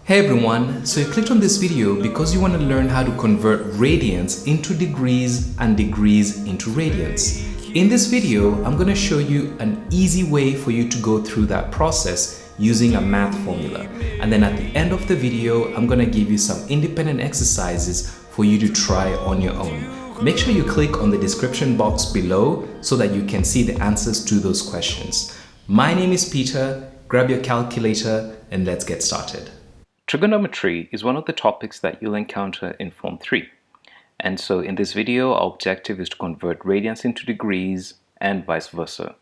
Hey everyone, so you clicked on this video because you want to learn how to convert radians into degrees and degrees into radians. In this video, I'm going to show you an easy way for you to go through that process using a math formula. And then at the end of the video, I'm going to give you some independent exercises for you to try on your own. Make sure you click on the description box below so that you can see the answers to those questions. My name is Peter, grab your calculator and let's get started. Trigonometry is one of the topics that you'll encounter in Form 3. And so in this video, our objective is to convert radians into degrees and vice versa.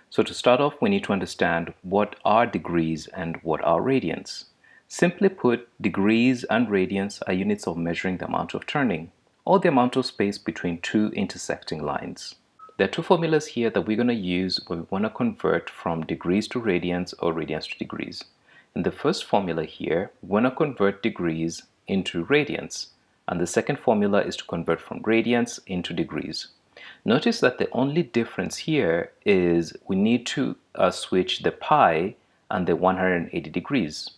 So to start off, we need to understand what are degrees and what are radians. Simply put, degrees and radians are units of measuring the amount of turning, or the amount of space between two intersecting lines. There are two formulas here that we're going to use when we want to convert from degrees to radians or radians to degrees. In the first formula here, we want to convert degrees into radians, and the second formula is to convert from radians into degrees. Notice that the only difference here is we need to switch the pi and the 180 degrees.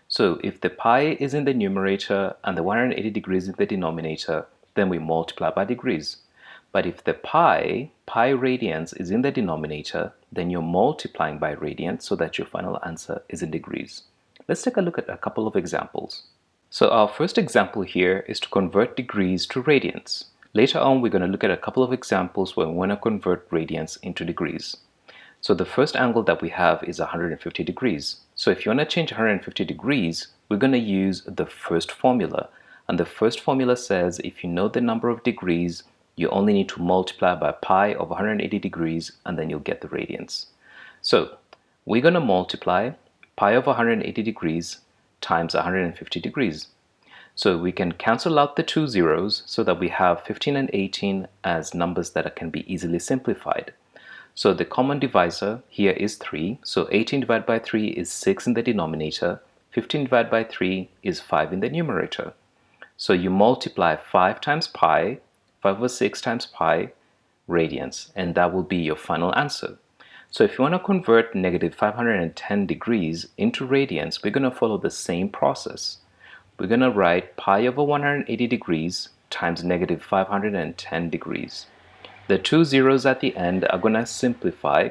So if the pi is in the numerator and the 180 degrees in the denominator, then we multiply by degrees. But if the pi radians is in the denominator, then you're multiplying by radians so that your final answer is in degrees. Let's take a look at a couple of examples. So our first example here is to convert degrees to radians. Later on, we're going to look at a couple of examples where we want to convert radians into degrees. So the first angle that we have is 150 degrees. So if you want to change 150 degrees, we're going to use the first formula. And the first formula says if you know the number of degrees, you only need to multiply by pi of 180 degrees and then you'll get the radians. So we're going to multiply pi of 180 degrees times 150 degrees. So we can cancel out the two zeros so that we have 15 and 18 as numbers that can be easily simplified. So the common divisor here is 3. So 18 divided by 3 is 6 in the denominator. 15 divided by 3 is 5 in the numerator. So you multiply 5 times pi, 5 over 6 times pi radians, and that will be your final answer. So if you want to convert negative 510 degrees into radians, we're going to follow the same process. We're going to write pi over 180 degrees times negative 510 degrees. The two zeros at the end are going to simplify,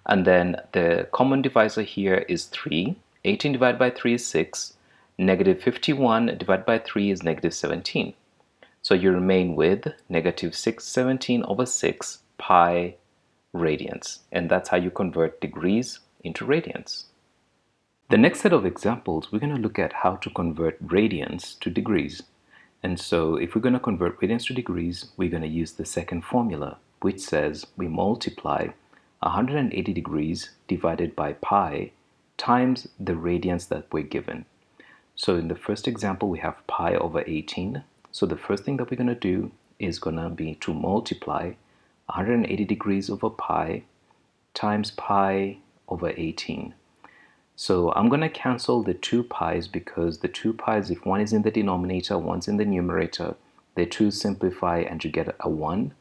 and then the common divisor here is 3. 18 divided by 3 is 6. Negative 51 divided by 3 is negative 17. So you remain with negative 617 over 6 pi radians. And that's how you convert degrees into radians. The next set of examples, we're going to look at how to convert radians to degrees. And so if we're going to convert radians to degrees, we're going to use the second formula, which says we multiply 180 degrees divided by pi times the radians that we're given. So in the first example, we have pi over 18. So the first thing that we're going to do is going to be to multiply 180 degrees over pi times pi over 18. So I'm going to cancel the two pi's because the two pi's, if one is in the denominator, one's in the numerator, the two simplify and you get a 1.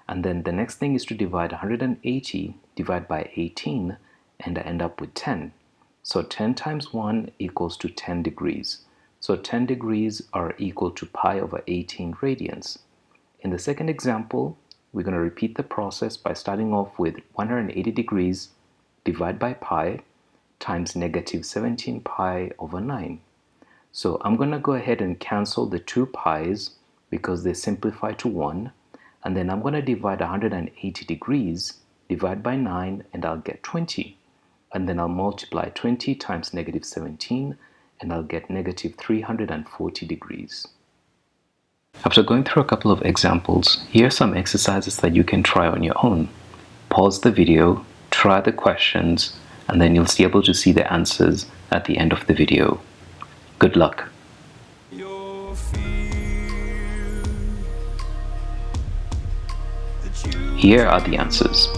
And then the next thing is to divide 180 divided by 18 and I end up with 10. So 10 times 1 equals to 10 degrees. So 10 degrees are equal to pi over 18 radians. In the second example, we're going to repeat the process by starting off with 180 degrees divided by pi times negative 17 pi over 9. So I'm going to go ahead and cancel the two pi's because they simplify to 1. And then I'm going to divide 180 degrees divided by 9 and I'll get 20. And then I'll multiply 20 times negative 17 and I'll get negative 340 degrees. After going through a couple of examples, here are some exercises that you can try on your own. Pause the video, try the questions, and then you'll be able to see the answers at the end of the video. Good luck. Here are the answers.